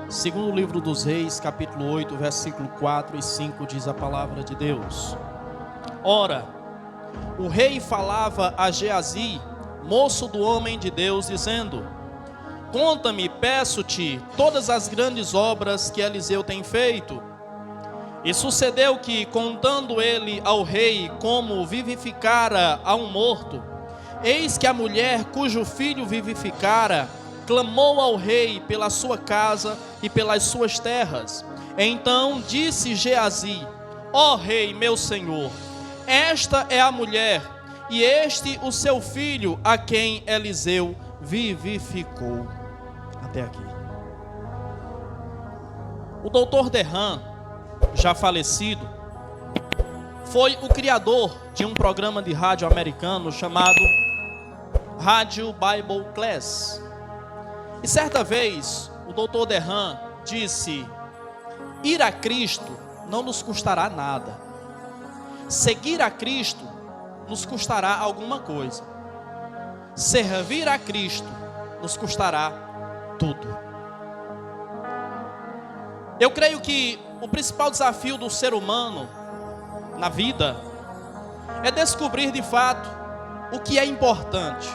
Segundo livro dos Reis, capítulo 8, versículo 4 e 5, diz a palavra de Deus. Ora, o rei falava a Geazi, moço do homem de Deus, dizendo: conta-me, peço-te, todas as grandes obras que Eliseu tem feito. E sucedeu que, contando ele ao rei como vivificara a um morto, eis que a mulher cujo filho vivificara, clamou ao rei pela sua casa e pelas suas terras. Então disse Geazi: ó rei, meu senhor, esta é a mulher, e este o seu filho, a quem Eliseu vivificou. Até aqui. O doutor Derham, já falecido, foi o criador de um programa de rádio americano chamado Rádio Bible Class. E certa vez, o doutor Derham disse: ir a Cristo não nos custará nada. Seguir a Cristo nos custará alguma coisa. Servir a Cristo nos custará tudo. Eu creio que o principal desafio do ser humano na vida é descobrir de fato o que é importante.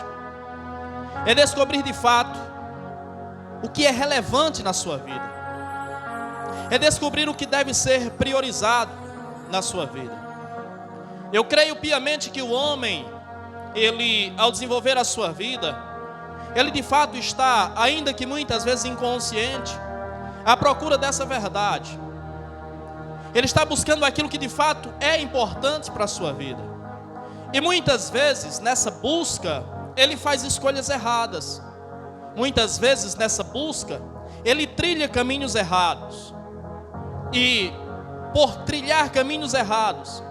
É descobrir de fato o que é relevante na sua vida. É descobrir o que deve ser priorizado na sua vida. Eu creio piamente que o homem, ele, ao desenvolver a sua vida, ele de fato está, ainda que muitas vezes inconsciente, à procura dessa verdade. Ele está buscando aquilo que de fato é importante para a sua vida. E muitas vezes nessa busca, ele faz escolhas erradas. Muitas vezes nessa busca, ele trilha caminhos errados. E por trilhar caminhos errados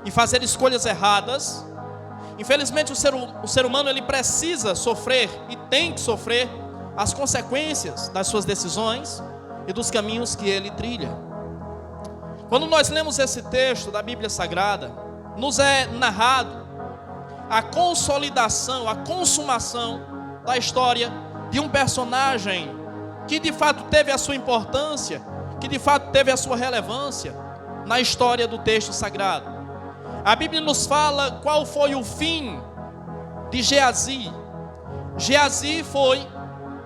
e fazer escolhas erradas, infelizmente o ser humano ele precisa sofrer e tem que sofrer as consequências das suas decisões e dos caminhos que ele trilha. Quando nós lemos esse texto da Bíblia Sagrada, nos é narrado a consolidação, a consumação da história de um personagem que de fato teve a sua importância, que de fato teve a sua relevância na história do texto sagrado. A Bíblia nos fala qual foi o fim de Geazi. Geazi foi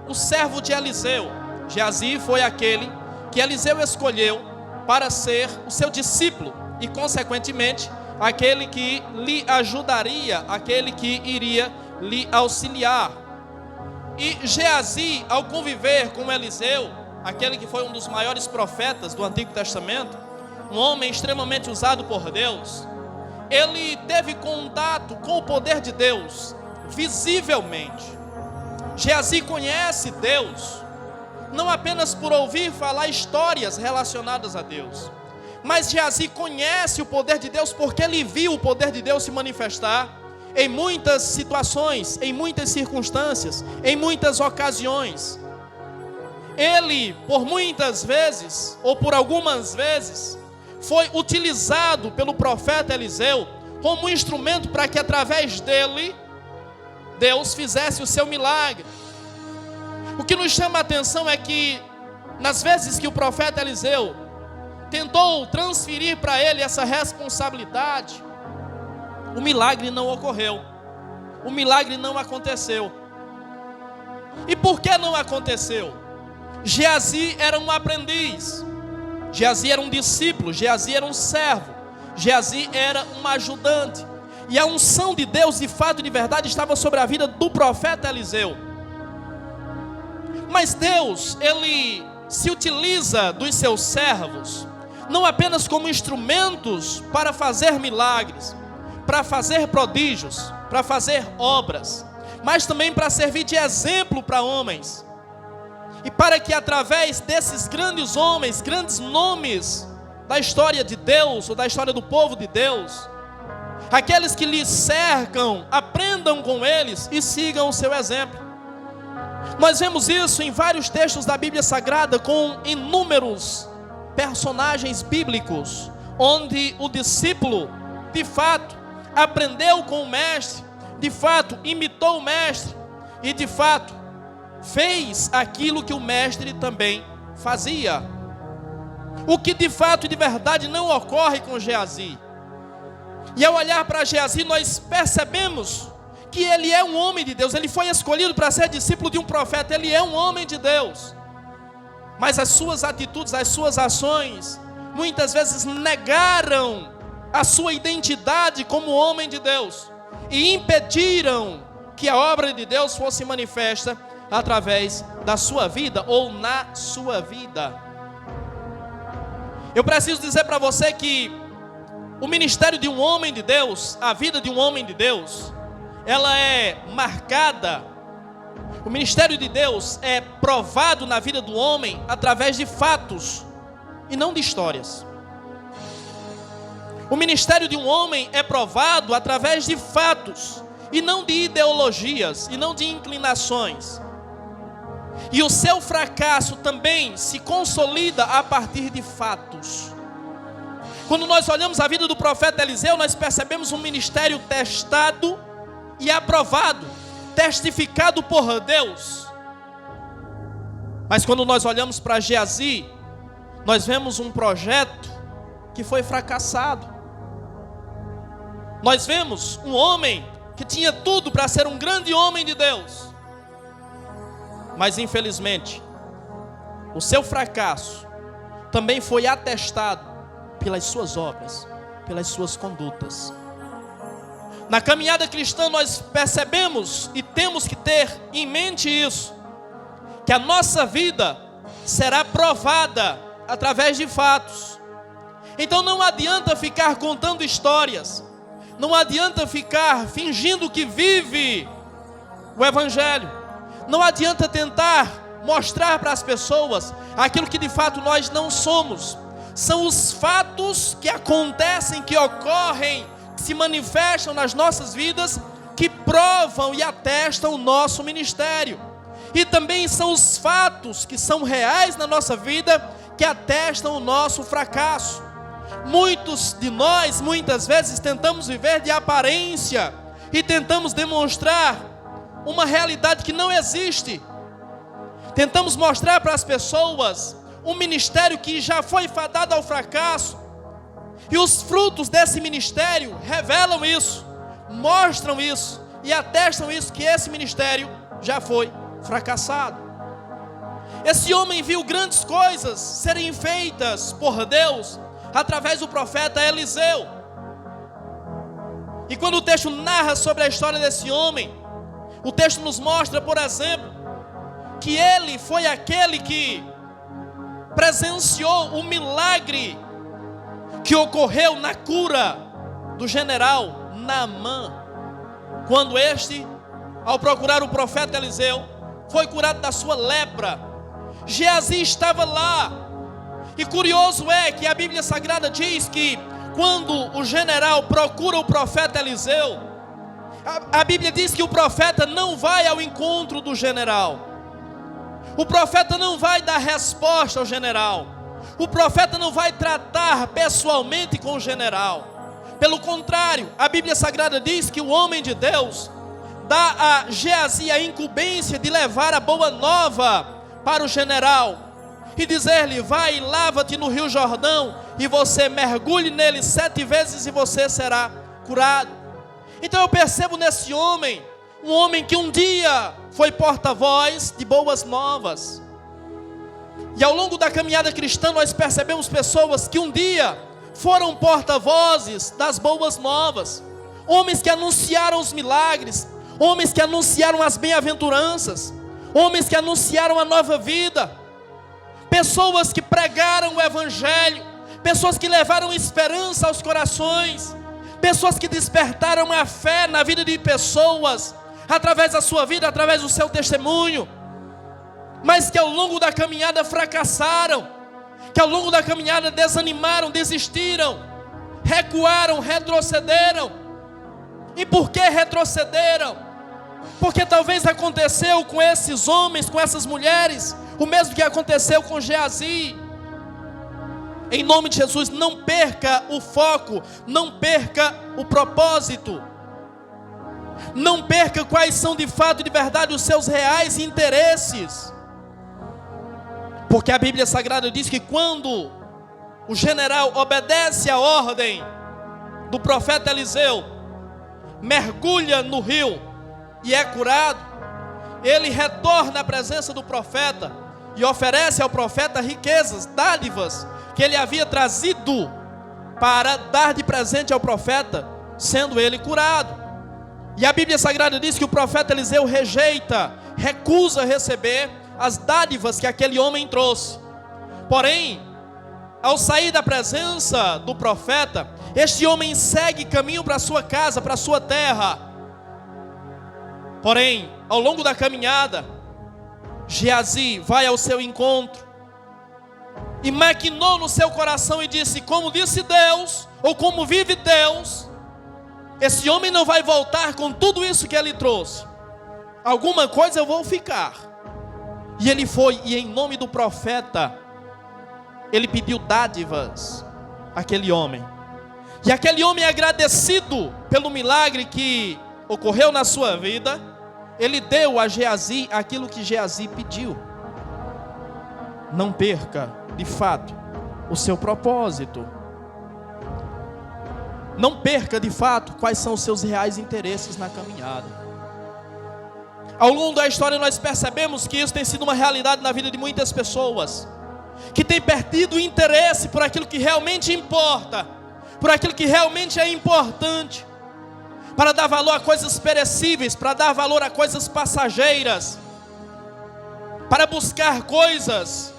o servo de Eliseu. Geazi foi aquele que Eliseu escolheu para ser o seu discípulo e, consequentemente, aquele que lhe ajudaria, aquele que iria lhe auxiliar. E Geazi, ao conviver com Eliseu, aquele que foi um dos maiores profetas do Antigo Testamento, um homem extremamente usado por Deus, ele teve contato com o poder de Deus, visivelmente. Geazi conhece Deus, não apenas por ouvir falar histórias relacionadas a Deus, mas Geazi conhece o poder de Deus porque ele viu o poder de Deus se manifestar em muitas situações, em muitas circunstâncias, em muitas ocasiões. Ele, por muitas vezes, ou por algumas vezes, foi utilizado pelo profeta Eliseu como um instrumento para que através dele, Deus fizesse o seu milagre. O que nos chama a atenção é que, nas vezes que o profeta Eliseu tentou transferir para ele essa responsabilidade, o milagre não ocorreu, o milagre não aconteceu. E por que não aconteceu? Geazi era um aprendiz, Geazi era um discípulo, Geazi era um servo, Geazi era um ajudante. E a unção de Deus, de fato e de verdade, estava sobre a vida do profeta Eliseu. Mas Deus, ele se utiliza dos seus servos, não apenas como instrumentos para fazer milagres, para fazer prodígios, para fazer obras, mas também para servir de exemplo para homens. E para que através desses grandes homens, grandes nomes da história de Deus, ou da história do povo de Deus, aqueles que lhes cercam, aprendam com eles e sigam o seu exemplo. Nós vemos isso em vários textos da Bíblia Sagrada, com inúmeros personagens bíblicos, onde o discípulo, de fato, aprendeu com o mestre, de fato, imitou o mestre, e de fato, fez aquilo que o mestre também fazia. O que de fato e de verdade não ocorre com Geazi. E ao olhar para Geazi, nós percebemos que ele é um homem de Deus. Ele foi escolhido para ser discípulo de um profeta. Ele é um homem de Deus. Mas as suas atitudes, as suas ações, muitas vezes negaram a sua identidade como homem de Deus e impediram que a obra de Deus fosse manifesta através da sua vida ou na sua vida. Eu preciso dizer para você que o ministério de um homem de Deus, a vida de um homem de Deus, ela é marcada. O ministério de Deus é provado na vida do homem através de fatos e não de histórias. O ministério de um homem é provado através de fatos e não de ideologias e não de inclinações. E o seu fracasso também se consolida a partir de fatos. Quando nós olhamos a vida do profeta Eliseu, nós percebemos um ministério testado e aprovado, testificado por Deus. Mas quando nós olhamos para Geazi, nós vemos um projeto que foi fracassado. Nós vemos um homem que tinha tudo para ser um grande homem de Deus, mas infelizmente o seu fracasso também foi atestado pelas suas obras, pelas suas condutas. Na caminhada cristã nós percebemos e temos que ter em mente isso, que a nossa vida será provada através de fatos. Então não adianta ficar contando histórias, não adianta ficar fingindo que vive o Evangelho, não adianta tentar mostrar para as pessoas aquilo que de fato nós não somos. São os fatos que acontecem, que ocorrem, que se manifestam nas nossas vidas, que provam e atestam o nosso ministério. E também são os fatos que são reais na nossa vida, que atestam o nosso fracasso. Muitos de nós, muitas vezes, tentamos viver de aparência e tentamos demonstrar uma realidade que não existe. Tentamos mostrar para as pessoas um ministério que já foi fadado ao fracasso. E os frutos desse ministério revelam isso, mostram isso e atestam isso, que esse ministério já foi fracassado. Esse homem viu grandes coisas serem feitas por Deus através do profeta Eliseu. E quando o texto narra sobre a história desse homem, o texto nos mostra, por exemplo, que ele foi aquele que presenciou o milagre que ocorreu na cura do general Naamã, quando este, ao procurar o profeta Eliseu, foi curado da sua lepra. Geazi estava lá. E curioso é que a Bíblia Sagrada diz que quando o general procura o profeta Eliseu, a Bíblia diz que o profeta não vai ao encontro do general. O profeta não vai dar resposta ao general. O profeta não vai tratar pessoalmente com o general. Pelo contrário, a Bíblia Sagrada diz que o homem de Deus dá a Geazi a incumbência de levar a boa nova para o general e dizer-lhe: vai e lava-te no Rio Jordão e você mergulhe nele 7 vezes e você será curado. Então eu percebo nesse homem, um homem que um dia foi porta-voz de boas novas. E ao longo da caminhada cristã nós percebemos pessoas que um dia foram porta-vozes das boas novas. Homens que anunciaram os milagres, homens que anunciaram as bem-aventuranças, homens que anunciaram a nova vida. Pessoas que pregaram o Evangelho, pessoas que levaram esperança aos corações, pessoas que despertaram a fé na vida de pessoas, através da sua vida, através do seu testemunho, mas que ao longo da caminhada fracassaram, que ao longo da caminhada desanimaram, desistiram, recuaram, retrocederam. E por que retrocederam? Porque talvez aconteceu com esses homens, com essas mulheres, o mesmo que aconteceu com Geazi. Em nome de Jesus, não perca o foco, não perca o propósito, não perca quais são de fato e de verdade os seus reais interesses. Porque a Bíblia Sagrada diz que quando o general obedece à ordem do profeta Eliseu, mergulha no rio e é curado, ele retorna à presença do profeta e oferece ao profeta riquezas, dádivas, que ele havia trazido para dar de presente ao profeta, sendo ele curado. E a Bíblia Sagrada diz que o profeta Eliseu recusa receber as dádivas que aquele homem trouxe. Porém, ao sair da presença do profeta, este homem segue caminho para sua casa, para sua terra. Porém, ao longo da caminhada, Geazi vai ao seu encontro e maquinou no seu coração e disse: como disse Deus, ou como vive Deus, esse homem não vai voltar com tudo isso que ele trouxe. Alguma coisa eu vou ficar. E ele foi, e em nome do profeta, ele pediu dádivas àquele homem. E aquele homem, agradecido pelo milagre que ocorreu na sua vida, ele deu a Geazi aquilo que Geazi pediu. Não perca, de fato, o seu propósito. Não perca, de fato, quais são os seus reais interesses na caminhada. Ao longo da história nós percebemos que isso tem sido uma realidade na vida de muitas pessoas, que têm perdido o interesse por aquilo que realmente importa, por aquilo que realmente é importante, para dar valor a coisas perecíveis, para dar valor a coisas passageiras, para buscar coisas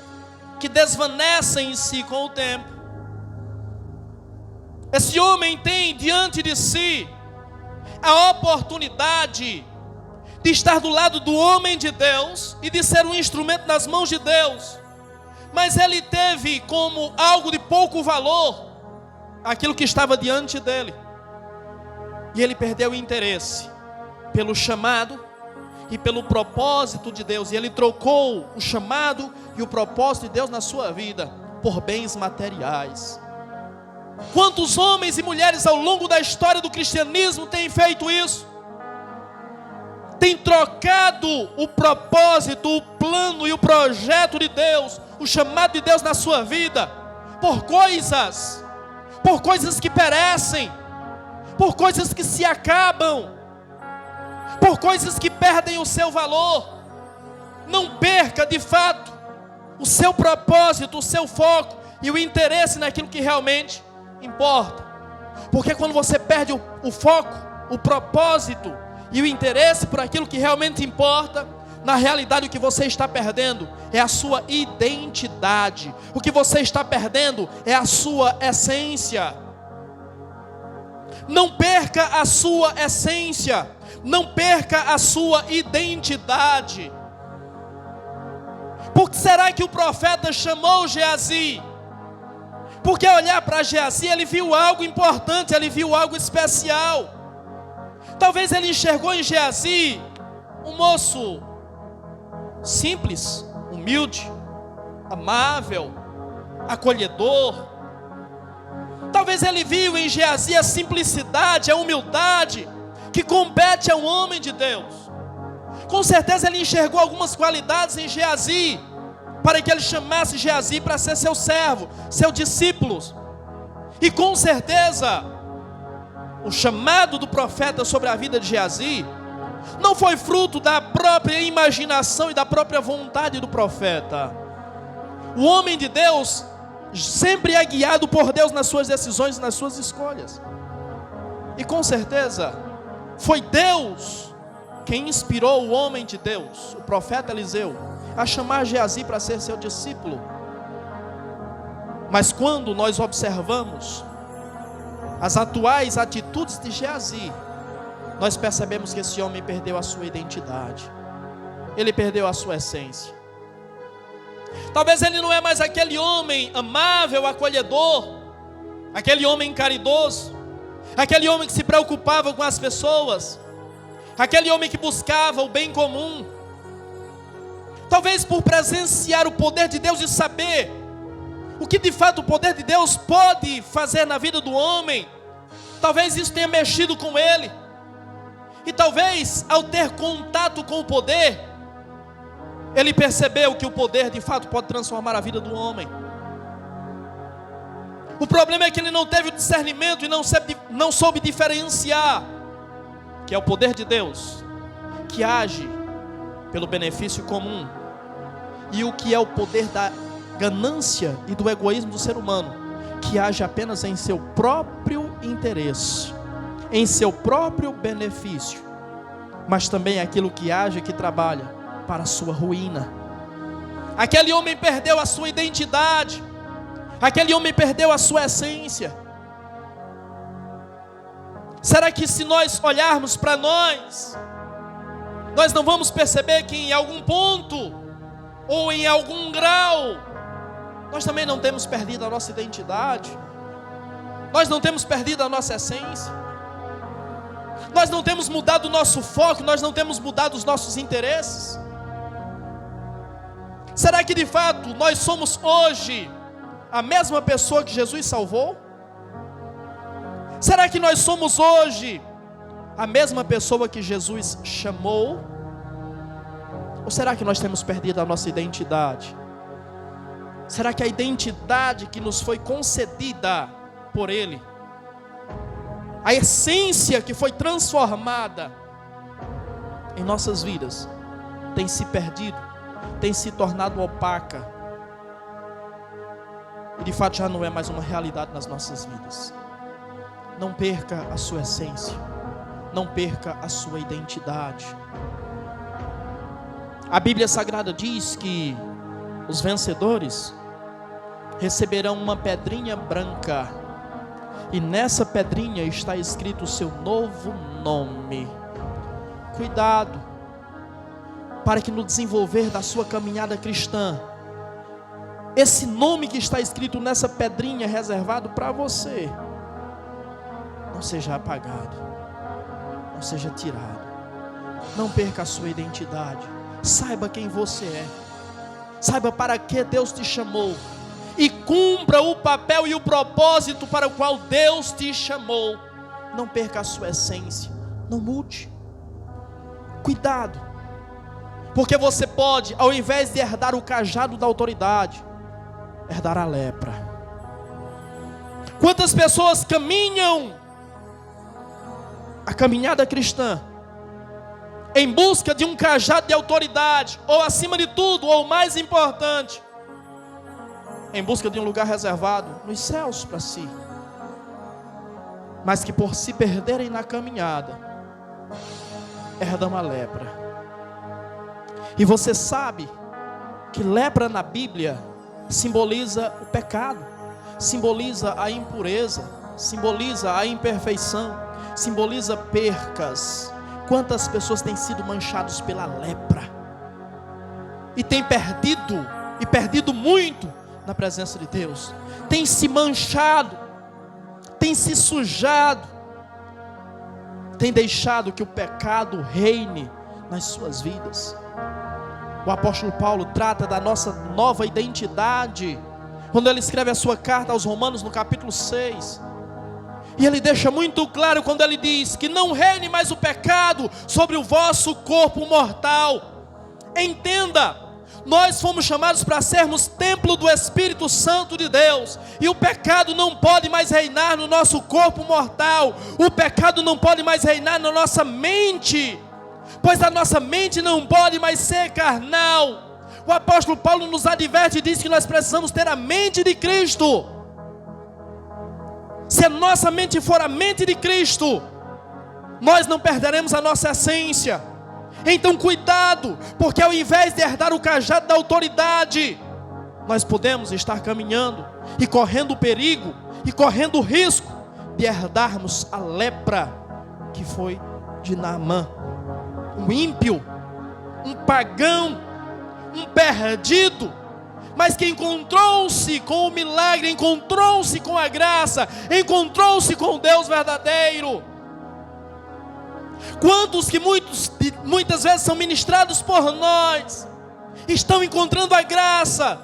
que desvanecem em si com o tempo. Esse homem tem diante de si a oportunidade de estar do lado do homem de Deus e de ser um instrumento nas mãos de Deus, mas ele teve como algo de pouco valor aquilo que estava diante dele, e ele perdeu o interesse pelo chamado e pelo propósito de Deus, e ele trocou o chamado e o propósito de Deus na sua vida por bens materiais. Quantos homens e mulheres ao longo da história do cristianismo têm feito isso? Tem trocado o propósito, o plano e o projeto de Deus, o chamado de Deus na sua vida, por coisas que perecem, por coisas que se acabam, por coisas que perdem o seu valor. Não perca de fato o seu propósito, o seu foco e o interesse naquilo que realmente importa. Porque quando você perde o foco, o propósito e o interesse por aquilo que realmente importa, na realidade o que você está perdendo é a sua identidade. O que você está perdendo é a sua essência. Não perca a sua essência, não perca a sua identidade. Por que será que o profeta chamou Geazi? Porque ao olhar para Geazi, ele viu algo importante, ele viu algo especial. Talvez ele enxergou em Geazi um moço simples, humilde, amável, acolhedor. Talvez ele viu em Geazi a simplicidade, a humildade que compete a um homem de Deus. Com certeza ele enxergou algumas qualidades em Geazi, para que ele chamasse Geazi para ser seu servo, seu discípulo. E com certeza o chamado do profeta sobre a vida de Geazi não foi fruto da própria imaginação e da própria vontade do profeta. O homem de Deus sempre é guiado por Deus nas suas decisões e nas suas escolhas. E com certeza foi Deus quem inspirou o homem de Deus, o profeta Eliseu, a chamar Geazi para ser seu discípulo. Mas quando nós observamos as atuais atitudes de Geazi, nós percebemos que esse homem perdeu a sua identidade, ele perdeu a sua essência. Talvez ele não é mais aquele homem amável, acolhedor, aquele homem caridoso, aquele homem que se preocupava com as pessoas, aquele homem que buscava o bem comum. Talvez por presenciar o poder de Deus e saber o que de fato o poder de Deus pode fazer na vida do homem, talvez isso tenha mexido com ele. E talvez ao ter contato com o poder, ele percebeu que o poder de fato pode transformar a vida do homem. O problema é que ele não teve o discernimento e não soube diferenciar que é o poder de Deus que age pelo benefício comum, e o que é o poder da ganância e do egoísmo do ser humano, que age apenas em seu próprio interesse, em seu próprio benefício, mas também aquilo que age, que trabalha para a sua ruína. Aquele homem perdeu a sua identidade, aquele homem perdeu a sua essência. Será que se nós olharmos para nós não vamos perceber que em algum ponto, ou em algum grau, nós também não temos perdido a nossa identidade? Nós não temos perdido a nossa essência? Nós não temos mudado o nosso foco? Nós não temos mudado os nossos interesses? Será que de fato nós somos hoje a mesma pessoa que Jesus salvou? Será que nós somos hoje a mesma pessoa que Jesus chamou? Ou será que nós temos perdido a nossa identidade? Será que a identidade que nos foi concedida por Ele, a essência que foi transformada em nossas vidas, tem se perdido, tem se tornado opaca, e de fato já não é mais uma realidade nas nossas vidas? Não perca a sua essência, não perca a sua identidade. A Bíblia Sagrada diz que os vencedores receberão uma pedrinha branca, e nessa pedrinha está escrito o seu novo nome. Cuidado, para que no desenvolver da sua caminhada cristã, esse nome que está escrito nessa pedrinha reservado para você, não seja apagado, não seja tirado. Não perca a sua identidade. Saiba quem você é, saiba para que Deus te chamou, e cumpra o papel e o propósito para o qual Deus te chamou. Não perca a sua essência, não mude. Cuidado, porque você pode, ao invés de herdar o cajado da autoridade, herdar a lepra. Quantas pessoas caminham a caminhada cristã em busca de um cajado de autoridade, ou acima de tudo, ou mais importante, em busca de um lugar reservado nos céus para si, mas que por se perderem na caminhada, herdam a lepra. E você sabe que lepra na Bíblia simboliza o pecado, simboliza a impureza, simboliza a imperfeição, simboliza percas. Quantas pessoas têm sido manchadas pela lepra e têm perdido muito na presença de Deus, têm se manchado, têm se sujado, têm deixado que o pecado reine nas suas vidas. O apóstolo Paulo trata da nossa nova identidade quando ele escreve a sua carta aos Romanos no capítulo 6. E ele deixa muito claro quando ele diz que não reine mais o pecado sobre o vosso corpo mortal. Entenda, nós fomos chamados para sermos templo do Espírito Santo de Deus, e o pecado não pode mais reinar no nosso corpo mortal. O pecado não pode mais reinar na nossa mente, pois a nossa mente não pode mais ser carnal. O apóstolo Paulo nos adverte e diz que nós precisamos ter a mente de Cristo. Se a nossa mente for a mente de Cristo, nós não perderemos a nossa essência. Então cuidado, porque ao invés de herdar o cajado da autoridade, nós podemos estar caminhando e correndo o perigo e correndo o risco de herdarmos a lepra que foi de Naamã. Um ímpio, um pagão, um perdido, mas que encontrou-se com o milagre, encontrou-se com a graça, encontrou-se com o Deus verdadeiro. Quantos que muitas vezes são ministrados por nós, estão encontrando a graça,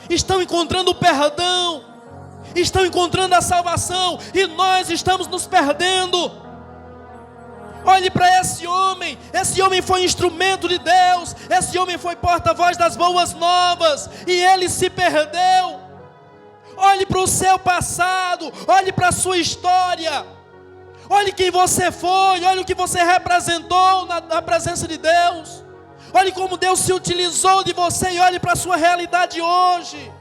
estão encontrando o perdão, estão encontrando a salvação, e nós estamos nos perdendo. Olhe para esse homem foi instrumento de Deus, esse homem foi porta-voz das boas novas, e ele se perdeu. Olhe para o seu passado, olhe para a sua história, olhe quem você foi, olhe o que você representou na presença de Deus, olhe como Deus se utilizou de você e olhe para a sua realidade hoje.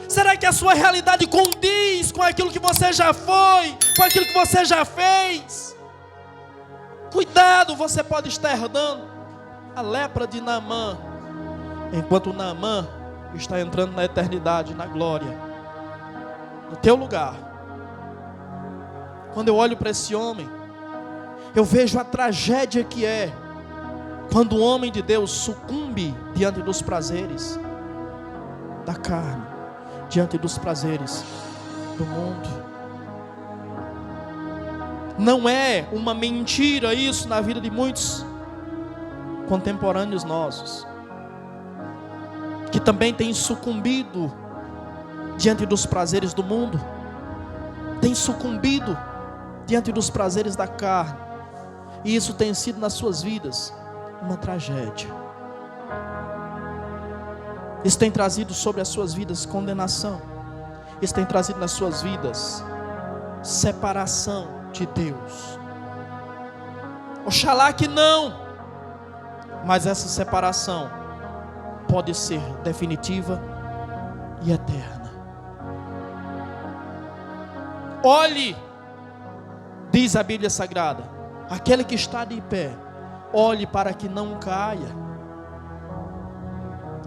Será que a sua realidade condiz com aquilo que você já foi, com aquilo que você já fez? Cuidado, você pode estar herdando a lepra de Naamã, enquanto Naamã está entrando na eternidade, na glória, no teu lugar. Quando eu olho para esse homem, eu vejo a tragédia que é quando o homem de Deus sucumbe diante dos prazeres da carne, diante dos prazeres do mundo. Não é uma mentira isso na vida de muitos contemporâneos nossos, que também têm sucumbido diante dos prazeres do mundo, têm sucumbido diante dos prazeres da carne, e isso tem sido nas suas vidas uma tragédia. Isso tem trazido sobre as suas vidas condenação. Isso tem trazido nas suas vidas separação de Deus. Oxalá que não, mas essa separação pode ser definitiva e eterna. Olhe, diz a Bíblia Sagrada, aquele que está de pé, olhe para que não caia.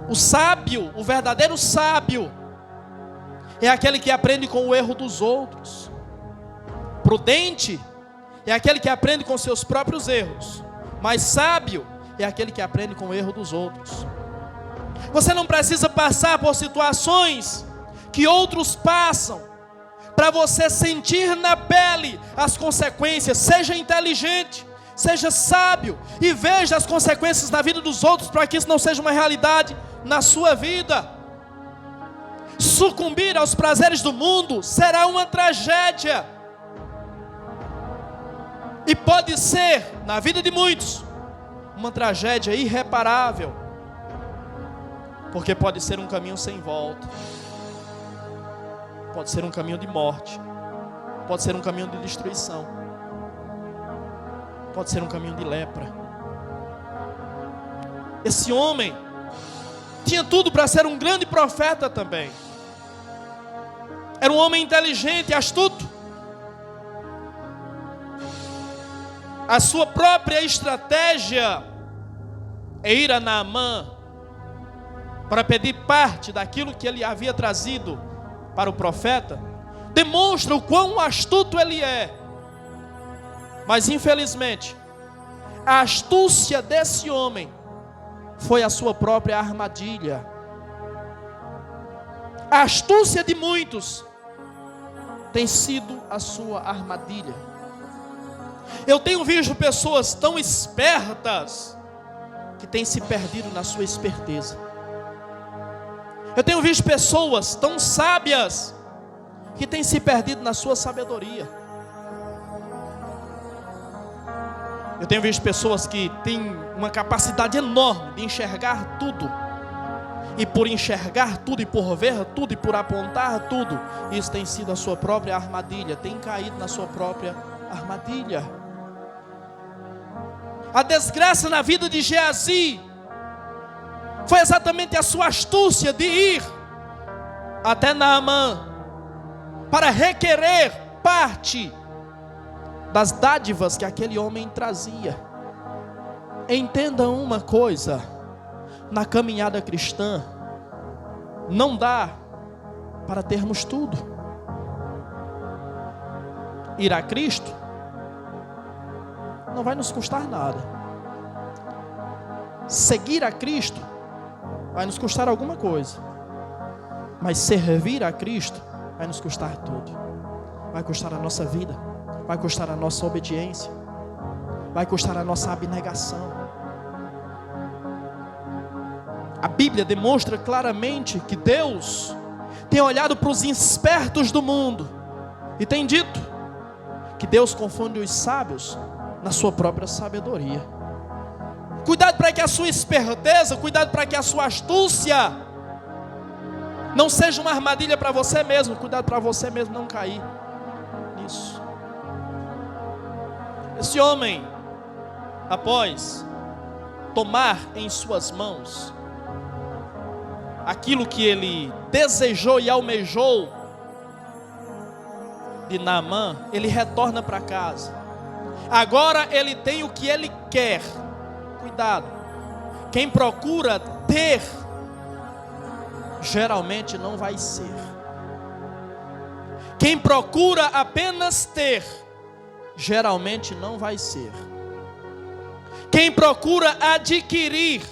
O sábio, o verdadeiro sábio, é aquele que aprende com o erro dos outros. Prudente é aquele que aprende com seus próprios erros. Mas sábio é aquele que aprende com o erro dos outros. Você não precisa passar por situações que outros passam para você sentir na pele as consequências. Seja inteligente, seja sábio e veja as consequências na vida dos outros, para que isso não seja uma realidade na sua vida. Sucumbir aos prazeres do mundo será uma tragédia, e pode ser, na vida de muitos, uma tragédia irreparável, porque pode ser um caminho sem volta, pode ser um caminho de morte, pode ser um caminho de destruição, pode ser um caminho de lepra. Esse homem tinha tudo para ser um grande profeta também. Era um homem inteligente, astuto. A sua própria estratégia é ir a Naamã para pedir parte daquilo que ele havia trazido para o profeta, demonstra o quão astuto ele é. Mas infelizmente, a astúcia desse homem foi a sua própria armadilha. A astúcia de muitos tem sido a sua armadilha. Eu tenho visto pessoas tão espertas que têm se perdido na sua esperteza. Eu tenho visto pessoas tão sábias que têm se perdido na sua sabedoria. Eu tenho visto pessoas que têm uma capacidade enorme de enxergar tudo, e por enxergar tudo, e por ver tudo, e por apontar tudo, isso tem sido a sua própria armadilha, tem caído na sua própria armadilha. A desgraça na vida de Geazi foi exatamente a sua astúcia de ir até Naamã para requerer parte das dádivas que aquele homem trazia. Entendam uma coisa: na caminhada cristã não dá para termos tudo. Ir a Cristo não vai nos custar nada. Seguir a Cristo vai nos custar alguma coisa, mas servir a Cristo vai nos custar tudo. Vai custar a nossa vida, vai custar a nossa obediência, vai custar a nossa abnegação. A Bíblia demonstra claramente que Deus tem olhado para os espertos do mundo e tem dito que Deus confunde os sábios na sua própria sabedoria. Cuidado para que a sua esperteza, cuidado para que a sua astúcia não seja uma armadilha para você mesmo. Cuidado para você mesmo não cair nisso. Esse homem, após tomar em suas mãos aquilo que ele desejou e almejou de Naamã, ele retorna para casa. Agora ele tem o que ele quer. Cuidado, quem procura ter, geralmente não vai ser. Quem procura apenas ter, geralmente não vai ser. Quem procura adquirir,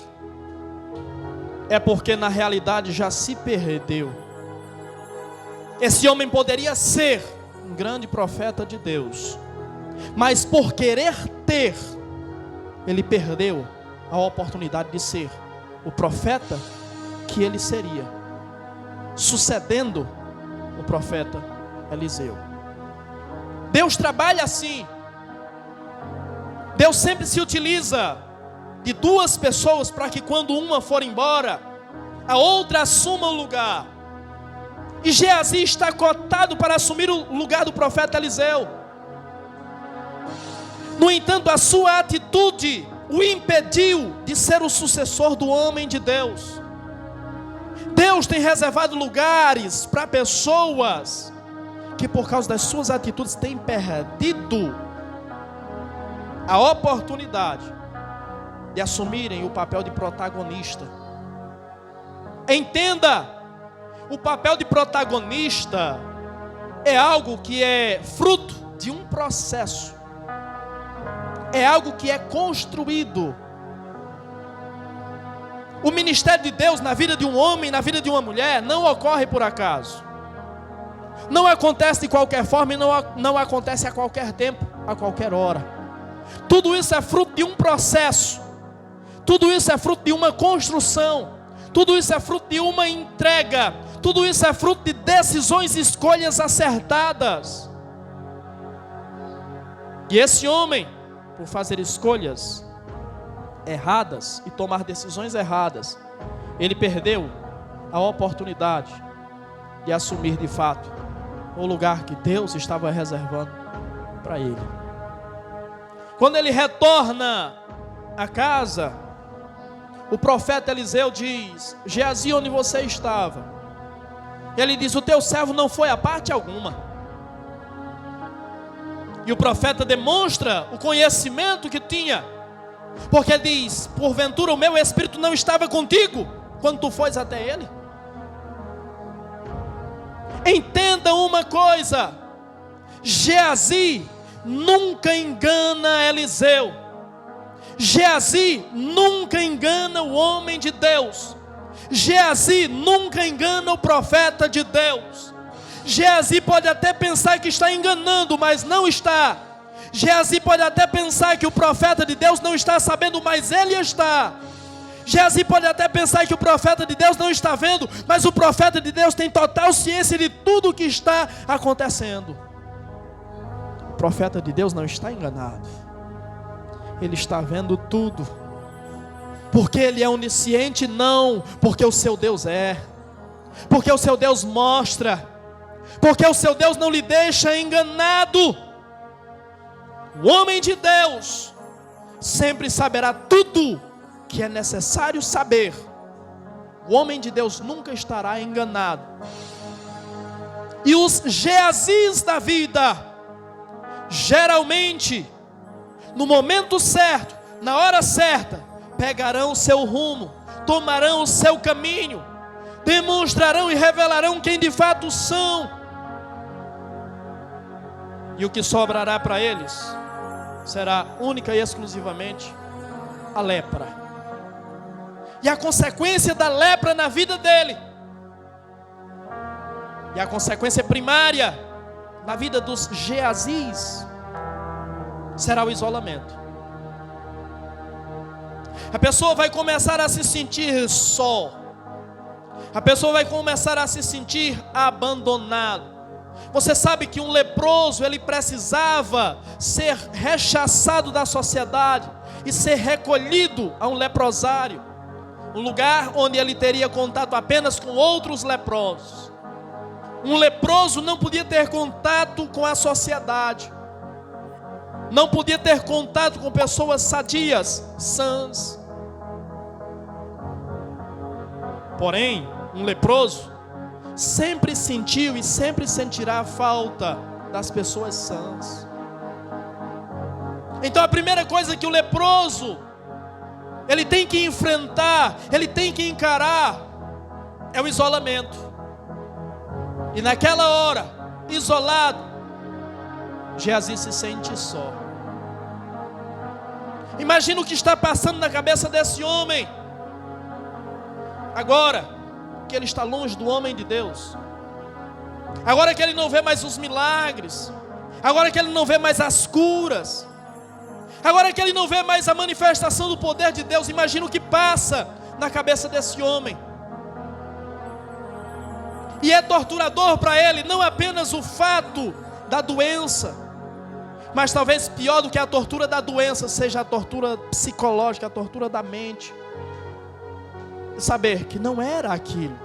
é porque na realidade já se perdeu. Esse homem poderia ser um grande profeta de Deus, mas por querer ter, ele perdeu a oportunidade de ser o profeta que ele seria, sucedendo o profeta Eliseu. Deus trabalha assim. Deus sempre se utiliza de duas pessoas para que quando uma for embora, a outra assuma o lugar. E Geazi está cotado para assumir o lugar do profeta Eliseu. No entanto, a sua atitude o impediu de ser o sucessor do homem de Deus. Deus tem reservado lugares para pessoas que por causa das suas atitudes têm perdido a oportunidade de assumirem o papel de protagonista. Entenda, o papel de protagonista é algo que é fruto de um processo. É algo que é construído. O ministério de Deus na vida de um homem, na vida de uma mulher, não ocorre por acaso. Não acontece de qualquer forma e não acontece a qualquer tempo, a qualquer hora. Tudo isso é fruto de um processo. Tudo isso é fruto de uma construção. Tudo isso é fruto de uma entrega. Tudo isso é fruto de decisões e escolhas acertadas. E esse homem, por fazer escolhas erradas e tomar decisões erradas, ele perdeu a oportunidade de assumir de fato o lugar que Deus estava reservando para ele. Quando ele retorna à casa, o profeta Eliseu diz: Geazi, onde você estava? Ele diz: o teu servo não foi a parte alguma. E o profeta demonstra o conhecimento que tinha, porque diz: porventura o meu espírito não estava contigo quando tu foste até ele? Entenda uma coisa: Geazi nunca engana Eliseu. Geazi nunca engana o homem de Deus. Geazi nunca engana o profeta de Deus. Geazi pode até pensar que está enganando, mas não está. Geazi pode até pensar que o profeta de Deus não está sabendo, mas ele está. Geazi pode até pensar que o profeta de Deus não está vendo, mas o profeta de Deus tem total ciência de tudo o que está acontecendo. O profeta de Deus não está enganado. Ele está vendo tudo. Porque ele é onisciente? Não, porque o seu Deus é. Porque o seu Deus mostra. Porque o seu Deus não lhe deixa enganado. O homem de Deus sempre saberá tudo que é necessário saber. O homem de Deus nunca estará enganado. E os Geazis da vida, geralmente, no momento certo, na hora certa, pegarão o seu rumo, tomarão o seu caminho, demonstrarão e revelarão quem de fato são. E o que sobrará para eles será única e exclusivamente a lepra. E a consequência da lepra na vida dele, e a consequência primária na vida dos Geazis, será o isolamento. A pessoa vai começar a se sentir só. A pessoa vai começar a se sentir abandonado. Você sabe que um leproso, ele precisava ser rechaçado da sociedade e ser recolhido a um leprosário, um lugar onde ele teria contato apenas com outros leprosos. Um leproso não podia ter contato com a sociedade, não podia ter contato com pessoas sadias, sãs. Porém, um leproso sempre sentiu e sempre sentirá a falta das pessoas sãs. Então a primeira coisa que o leproso ele tem que enfrentar, ele tem que encarar, é o isolamento. E naquela hora, isolado, Geazi se sente só. Imagina o que está passando na cabeça desse homem agora que ele está longe do homem de Deus, agora que ele não vê mais os milagres, agora que ele não vê mais as curas, agora que ele não vê mais a manifestação do poder de Deus. Imagina o que passa na cabeça desse homem. E é torturador para ele não apenas o fato da doença, mas talvez pior do que a tortura da doença seja a tortura psicológica, a tortura da mente. Saber que não era aquilo,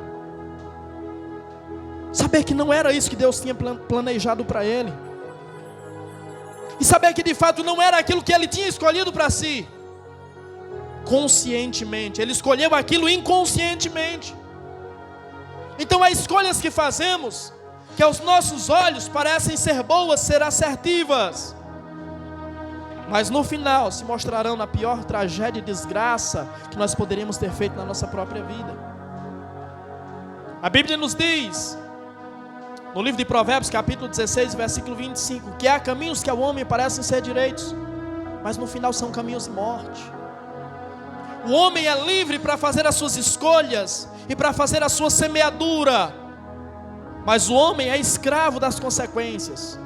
saber que não era isso que Deus tinha planejado para ele, e saber que de fato não era aquilo que ele tinha escolhido para si. Conscientemente, ele escolheu aquilo inconscientemente. Então há escolhas que fazemos, que aos nossos olhos parecem ser boas, ser assertivas, mas no final se mostrarão na pior tragédia e desgraça que nós poderíamos ter feito na nossa própria vida. A Bíblia nos diz, no livro de Provérbios, capítulo 16, versículo 25, que há caminhos que ao homem parecem ser direitos, mas no final são caminhos de morte. O homem é livre para fazer as suas escolhas e para fazer a sua semeadura, mas o homem é escravo das consequências,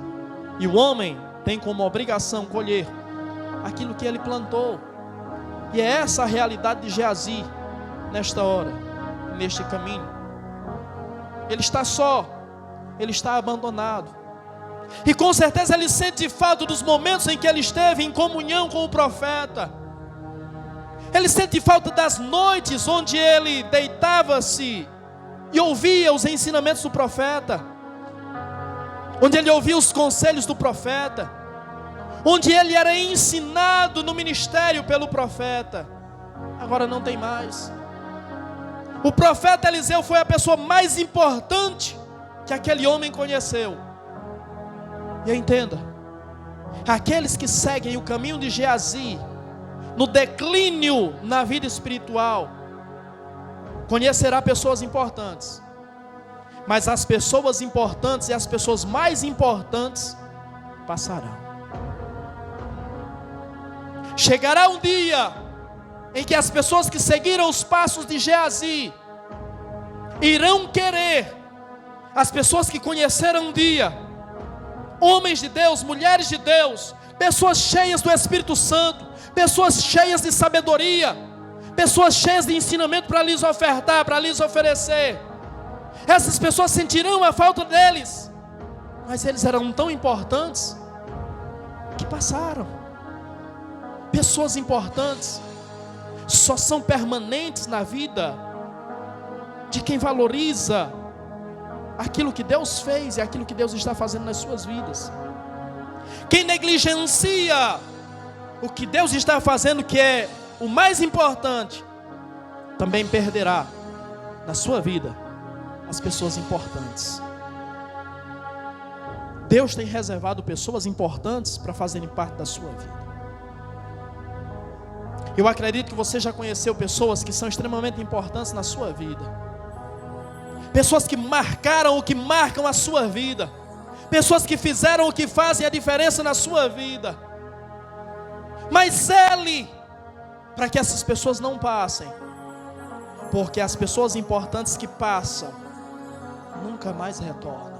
e o homem tem como obrigação colher aquilo que ele plantou. E é essa a realidade de Geazi nesta hora, neste caminho. Ele está só, ele está abandonado, e com certeza ele sente falta dos momentos em que ele esteve em comunhão com o profeta. Ele sente falta das noites onde ele deitava-se e ouvia os ensinamentos do profeta, onde ele ouvia os conselhos do profeta, onde ele era ensinado no ministério pelo profeta. Agora não tem mais. O profeta Eliseu foi a pessoa mais importante que aquele homem conheceu. E entenda, aqueles que seguem o caminho de Geazi, no declínio na vida espiritual, conhecerá pessoas importantes, mas as pessoas importantes e as pessoas mais importantes passarão. Chegará um dia em que as pessoas que seguiram os passos de Geazi irão querer, as pessoas que conheceram um dia, homens de Deus, mulheres de Deus, pessoas cheias do Espírito Santo, pessoas cheias de sabedoria, pessoas cheias de ensinamento para lhes ofertar, para lhes oferecer. Essas pessoas sentirão a falta deles, mas eles eram tão importantes que passaram. Pessoas importantes só são permanentes na vida de quem valoriza aquilo que Deus fez e aquilo que Deus está fazendo nas suas vidas. Quem negligencia o que Deus está fazendo, que é o mais importante, também perderá na sua vida as pessoas importantes. Deus tem reservado pessoas importantes para fazerem parte da sua vida. Eu acredito que você já conheceu pessoas que são extremamente importantes na sua vida, pessoas que marcaram ou que marcam a sua vida, pessoas que fizeram ou que fazem a diferença na sua vida. Mas zele para que essas pessoas não passem, porque as pessoas importantes que passam nunca mais retornam,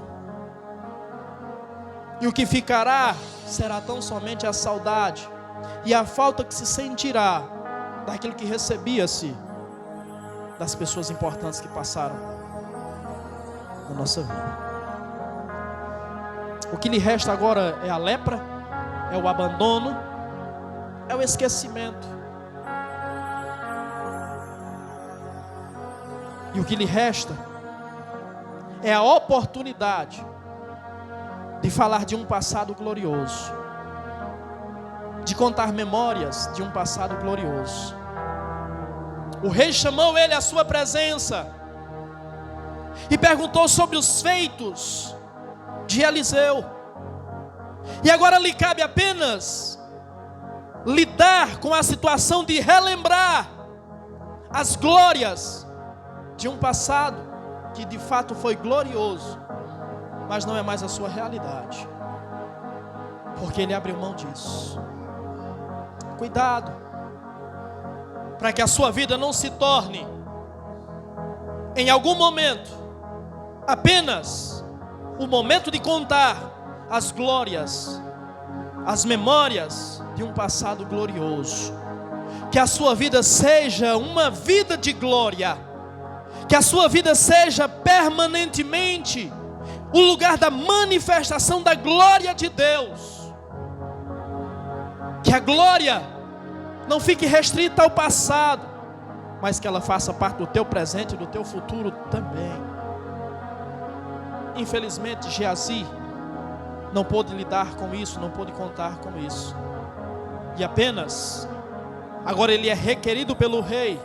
e o que ficará será tão somente a saudade e a falta que se sentirá daquilo que recebia-se das pessoas importantes que passaram na nossa vida. O que lhe resta agora é a lepra, é o abandono, é o esquecimento. E o que lhe resta é a oportunidade de falar de um passado glorioso, de contar memórias de um passado glorioso. O rei chamou ele à sua presença e perguntou sobre os feitos de Eliseu. E agora lhe cabe apenas lidar com a situação de relembrar as glórias de um passado que de fato foi glorioso, mas não é mais a sua realidade, porque ele abriu mão disso. Cuidado, para que a sua vida não se torne, em algum momento, apenas o momento de contar as glórias, as memórias de um passado glorioso. Que a sua vida seja uma vida de glória, que a sua vida seja permanentemente o lugar da manifestação da glória de Deus. Que a glória não fique restrita ao passado, mas que ela faça parte do teu presente e do teu futuro também. Infelizmente, Geazi não pôde lidar com isso, não pôde contar com isso. E apenas, agora ele é requerido pelo rei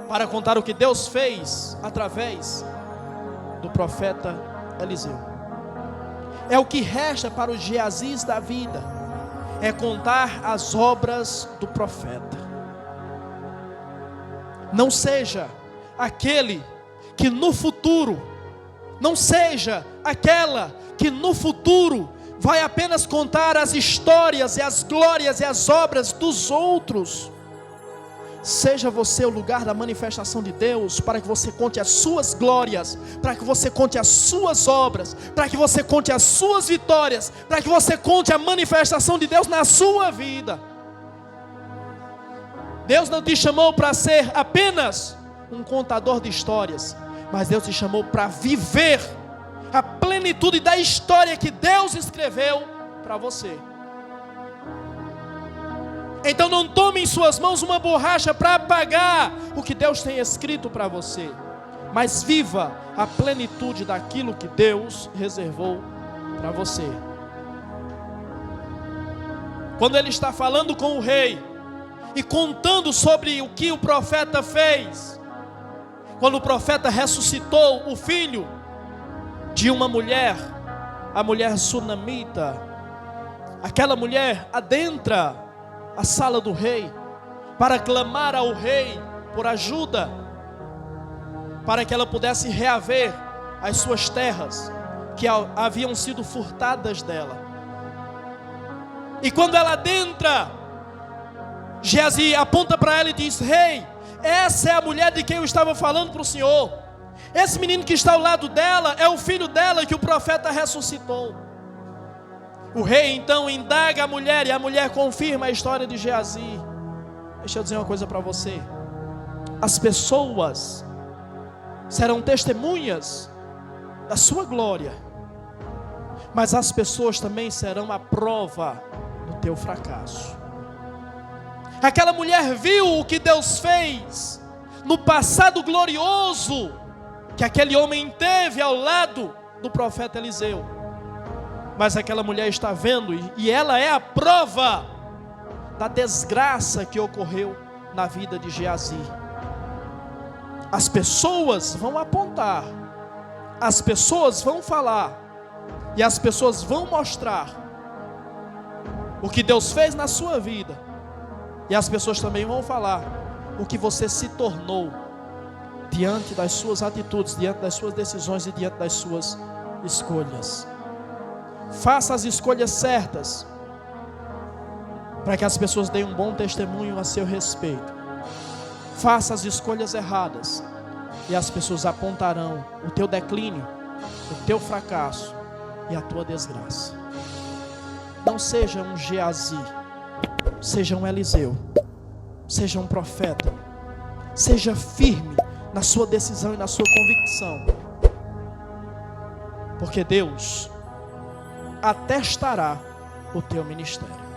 para contar o que Deus fez através do profeta Eliseu. É o que resta para os Geazis da vida, é contar as obras do profeta. Não seja aquele que no futuro, não seja aquela que no futuro vai apenas contar as histórias e as glórias e as obras dos outros. Seja você o lugar da manifestação de Deus, para que você conte as suas glórias, para que você conte as suas obras, para que você conte as suas vitórias, para que você conte a manifestação de Deus na sua vida. Deus não te chamou para ser apenas um contador de histórias, mas Deus te chamou para viver a plenitude da história que Deus escreveu para você. Então não tome em suas mãos uma borracha para apagar o que Deus tem escrito para você, mas viva a plenitude daquilo que Deus reservou para você. Quando ele está falando com o rei e contando sobre o que o profeta fez, quando o profeta ressuscitou o filho de uma mulher, a mulher sunamita, aquela mulher adentra a sala do rei para clamar ao rei por ajuda, para que ela pudesse reaver as suas terras que haviam sido furtadas dela. E quando ela adentra, Geazi aponta para ela e diz: rei, essa é a mulher de quem eu estava falando para o senhor. Esse menino que está ao lado dela é o filho dela que o profeta ressuscitou. O rei então indaga a mulher e a mulher confirma a história de Geazi. Deixa eu dizer uma coisa para você: as pessoas serão testemunhas da sua glória, mas as pessoas também serão a prova do teu fracasso. Aquela mulher viu o que Deus fez no passado glorioso que aquele homem teve ao lado do profeta Eliseu. Mas aquela mulher está vendo e ela é a prova da desgraça que ocorreu na vida de Geazi. As pessoas vão apontar, as pessoas vão falar e as pessoas vão mostrar o que Deus fez na sua vida, e as pessoas também vão falar o que você se tornou diante das suas atitudes, diante das suas decisões e diante das suas escolhas. Faça as escolhas certas, para que as pessoas deem um bom testemunho a seu respeito. Faça as escolhas erradas, e as pessoas apontarão o teu declínio, o teu fracasso e a tua desgraça. Não seja um Geazi, seja um Eliseu, seja um profeta. Seja firme na sua decisão e na sua convicção, porque Deus atestará o teu ministério.